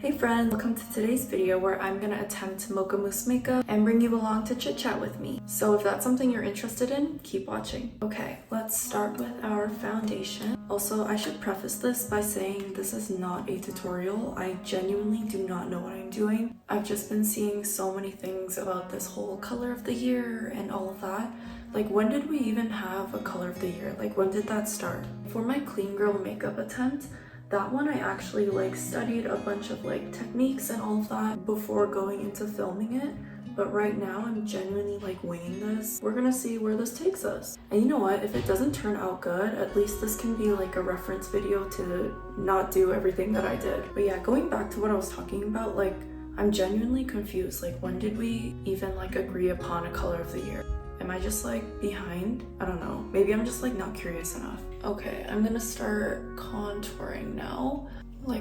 Hey friends, welcome to today's video where I'm gonna attempt mocha mousse makeup and bring you along to chit chat with me. So if that's something you're interested in, keep watching. Okay, let's start with our foundation. Also, I should preface this by saying this is not a tutorial. I genuinely do not know what I'm doing. I've just been seeing so many things about this whole color of the year and all of that. Like, when did we even have a color of the year? Like, when did that start? For my clean girl makeup attempt, that one I actually studied a bunch of techniques and all of that before going into filming it. But right now I'm genuinely winging this. We're gonna see where this takes us. And you know what? If it doesn't turn out good, at least this can be a reference video to not do everything that I did. But yeah, going back to what I was talking about, I'm genuinely confused. When did we even agree upon a color of the year? Am I just behind? I don't know. Maybe I'm just not curious enough. Okay, I'm gonna start contouring now.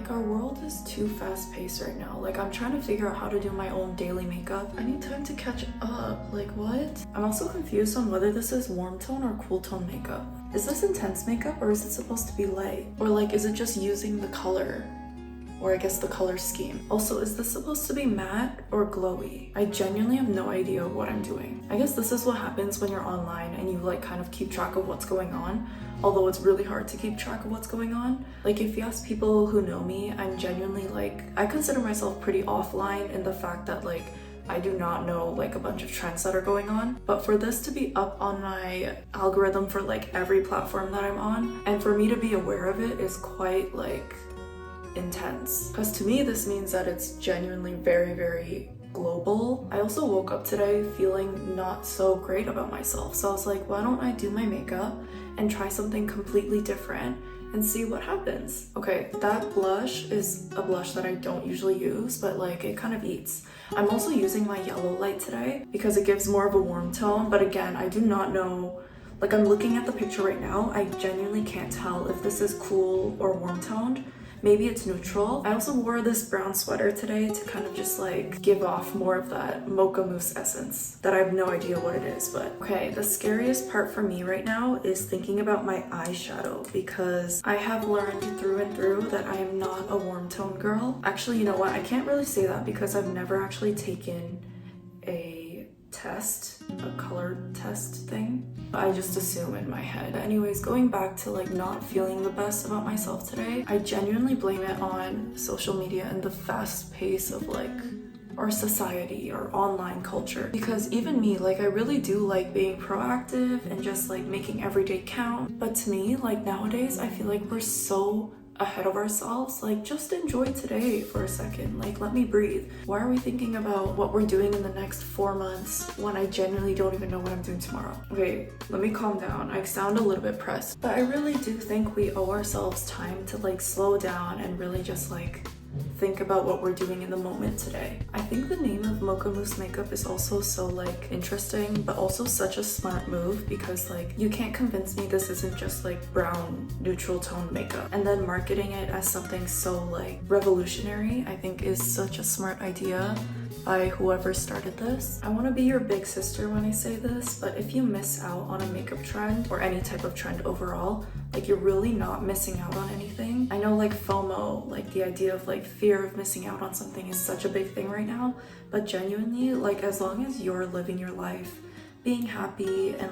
Our world is too fast-paced right now. I'm trying to figure out how to do my own daily makeup. I need time to catch up. What? I'm also confused on whether this is warm tone or cool tone makeup. Is this intense makeup or is it supposed to be light? Or is it just using the color? Or I guess the color scheme. Also, is this supposed to be matte or glowy? I genuinely have no idea what I'm doing. I guess this is what happens when you're online and you kind of keep track of what's going on. Although it's really hard to keep track of what's going on. If you ask people who know me, I'm genuinely I consider myself pretty offline in the fact that I do not know a bunch of trends that are going on. But for this to be up on my algorithm for every platform that I'm on, and for me to be aware of it is quite intense. Because to me, this means that it's genuinely very, very global. I also woke up today feeling not so great about myself. So I was like, why don't I do my makeup and try something completely different and see what happens? Okay, that blush is a blush that I don't usually use, but it kind of eats. I'm also using my yellow light today because it gives more of a warm tone. But again, I do not know. I'm looking at the picture right now. I genuinely can't tell if this is cool or warm toned. Maybe it's neutral. I also wore this brown sweater today to kind of just give off more of that mocha mousse essence that I have no idea what it is. But okay, the scariest part for me right now is thinking about my eyeshadow, because I have learned through and through that I am not a warm tone girl. Actually, you know what? I can't really say that because I've never actually taken a color test thing. I just assume in my head. Anyways, going back to not feeling the best about myself today, I genuinely blame it on social media and the fast pace of our society or online culture. Because even me, I really do being proactive and just making every day count. But to me, nowadays, I feel we're so ahead of ourselves. Just enjoy today for a second. Let me breathe. Why are we thinking about what we're doing in the next 4 months when I genuinely don't even know what I'm doing tomorrow? Okay, let me calm down. I sound a little bit pressed, but I really do think we owe ourselves time to slow down and really just think about what we're doing in the moment today. I think the name of mocha mousse makeup is also so interesting, but also such a smart move, because you can't convince me this isn't just brown neutral tone makeup. And then marketing it as something so revolutionary, I think is such a smart idea by whoever started this. I want to be your big sister when I say this, but if you miss out on a makeup trend or any type of trend overall, you're really not missing out on anything. I know FOMO, the idea of fear of missing out on something is such a big thing right now, but genuinely, as long as you're living your life, being happy and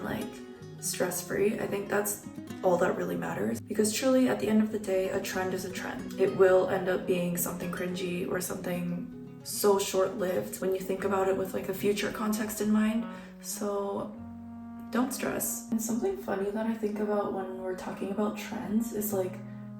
stress-free, I think that's all that really matters. Because truly, at the end of the day, a trend is a trend. It will end up being something cringy or something so short-lived when you think about it with a future context in mind. So don't stress. And something funny that I think about when we're talking about trends is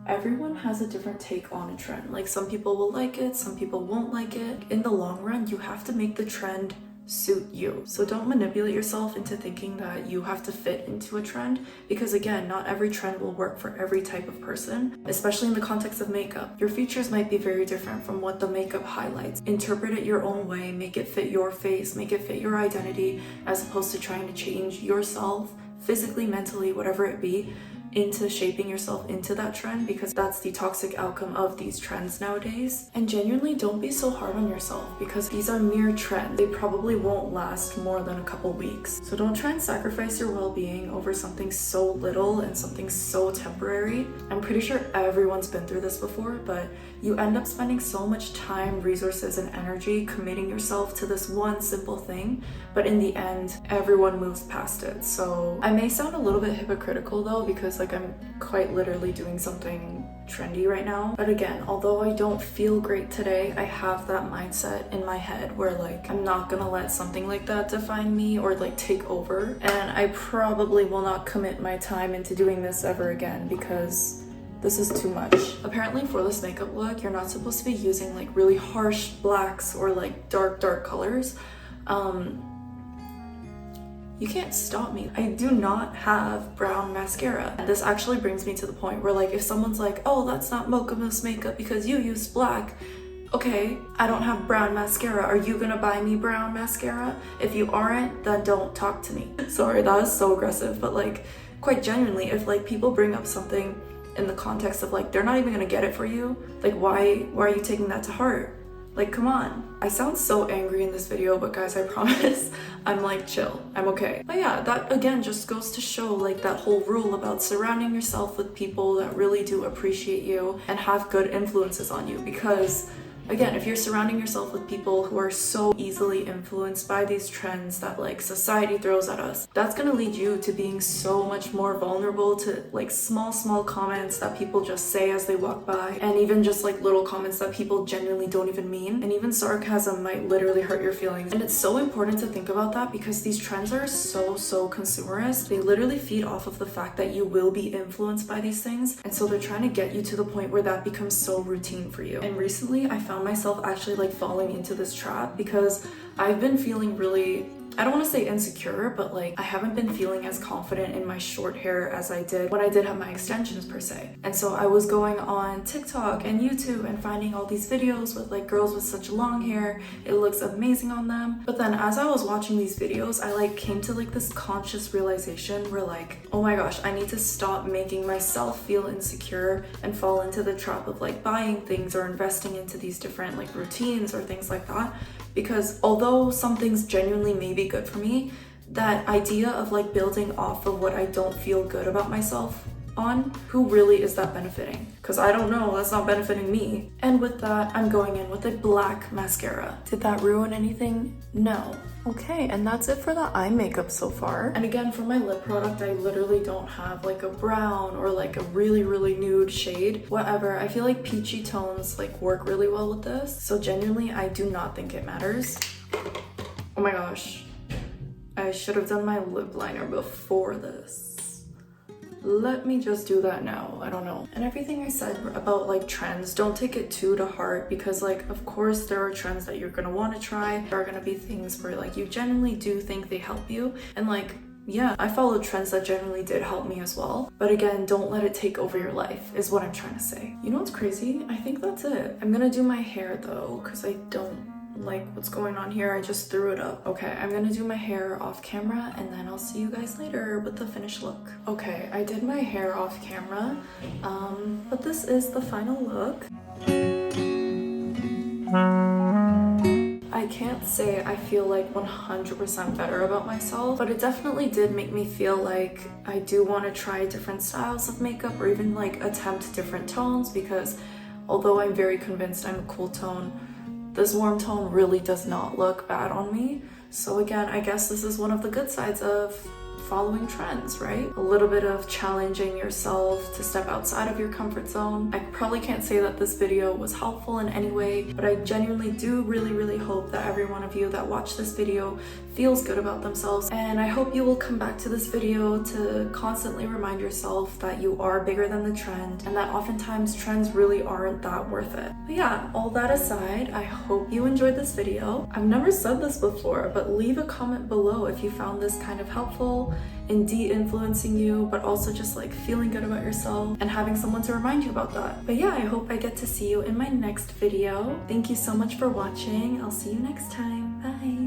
everyone has a different take on a trend. Some people will like it, some people won't like it. In the long run, you have to make the trend suit you. So don't manipulate yourself into thinking that you have to fit into a trend, because again, not every trend will work for every type of person, especially in the context of makeup. Your features might be very different from what the makeup highlights. Interpret it your own way, make it fit your face, make it fit your identity, as opposed to trying to change yourself physically, mentally, whatever it be, into shaping yourself into that trend, because that's the toxic outcome of these trends nowadays. And genuinely, don't be so hard on yourself, because these are mere trends. They probably won't last more than a couple weeks. So don't try and sacrifice your well-being over something so little and something so temporary. I'm pretty sure everyone's been through this before, but you end up spending so much time, resources, and energy committing yourself to this one simple thing, but in the end, everyone moves past it. So I may sound a little bit hypocritical though, because like I'm quite literally doing something trendy right now. But again, although I don't feel great today, I have that mindset in my head where like I'm not gonna let something like that define me or like take over. And I probably will not commit my time into doing this ever again, because this is too much. Apparently for this makeup look, you're not supposed to be using like really harsh blacks or like dark colors. You can't stop me. I do not have brown mascara. And this actually brings me to the point where like if someone's like, oh, that's not mocha mousse makeup because you used black. Okay, I don't have brown mascara. Are you gonna buy me brown mascara? If you aren't, then don't talk to me. Sorry, that was so aggressive, but like quite genuinely, if like people bring up something in the context of like they're not even gonna get it for you, like why are you taking that to heart? Like, come on. I sound so angry in this video, but guys, I promise I'm like chill, I'm okay. But yeah, that again just goes to show like that whole rule about surrounding yourself with people that really do appreciate you and have good influences on you, because again, if you're surrounding yourself with people who are so easily influenced by these trends that like society throws at us, that's gonna lead you to being so much more vulnerable to like small comments that people just say as they walk by, and even just like little comments that people genuinely don't even mean, and even sarcasm might literally hurt your feelings. And it's so important to think about that, because these trends are so consumerist. They literally feed off of the fact that you will be influenced by these things, and so they're trying to get you to the point where that becomes so routine for you. And recently I found myself actually like falling into this trap, because I've been feeling really, I don't want to say insecure, but like I haven't been feeling as confident in my short hair as I did when I did have my extensions per se. And so I was going on TikTok and YouTube and finding all these videos with like girls with such long hair. It looks amazing on them. But then as I was watching these videos, I like came to like this conscious realization where like, oh my gosh, I need to stop making myself feel insecure and fall into the trap of like buying things or investing into these different like routines or things like that. Because although some things genuinely may be good for me, that idea of like building off of what I don't feel good about myself on, who really is that benefiting? Because I don't know, that's not benefiting me. And with that, I'm going in with a black mascara. Did that ruin anything? No. Okay, and that's it for the eye makeup so far. And again, for my lip product, I literally don't have like a brown or like a really nude shade. Whatever, I feel like peachy tones like work really well with this. So genuinely, I do not think it matters. Oh my gosh, I should have done my lip liner before this. Let me just do that now. I don't know. And everything I said about like trends, don't take it too to heart, because like of course there are trends that you're gonna want to try. There are gonna be things where like you genuinely do think they help you, and like yeah, I followed trends that generally did help me as well. But again, don't let it take over your life is what I'm trying to say. You know what's crazy? I think that's it. I'm gonna do my hair though, because I don't like what's going on here. I just threw it up. Okay, I'm gonna do my hair off camera, and then I'll see you guys later with the finished look. Okay, I did my hair off camera, but this is the final look. I can't say I feel like 100% better about myself, but it definitely did make me feel like I do want to try different styles of makeup, or even like attempt different tones, because although I'm very convinced I'm a cool tone, this warm tone really does not look bad on me. So again, I guess this is one of the good sides of following trends, right? A little bit of challenging yourself to step outside of your comfort zone. I probably can't say that this video was helpful in any way, but I genuinely do really hope that every one of you that watched this video feels good about themselves. And I hope you will come back to this video to constantly remind yourself that you are bigger than the trend, and that oftentimes trends really aren't that worth it. But yeah, all that aside, I hope you enjoyed this video. I've never said this before, but leave a comment below if you found this kind of helpful in de-influencing you, but also just like feeling good about yourself and having someone to remind you about that. But yeah, I hope I get to see you in my next video. Thank you so much for watching. I'll see you next time. Bye.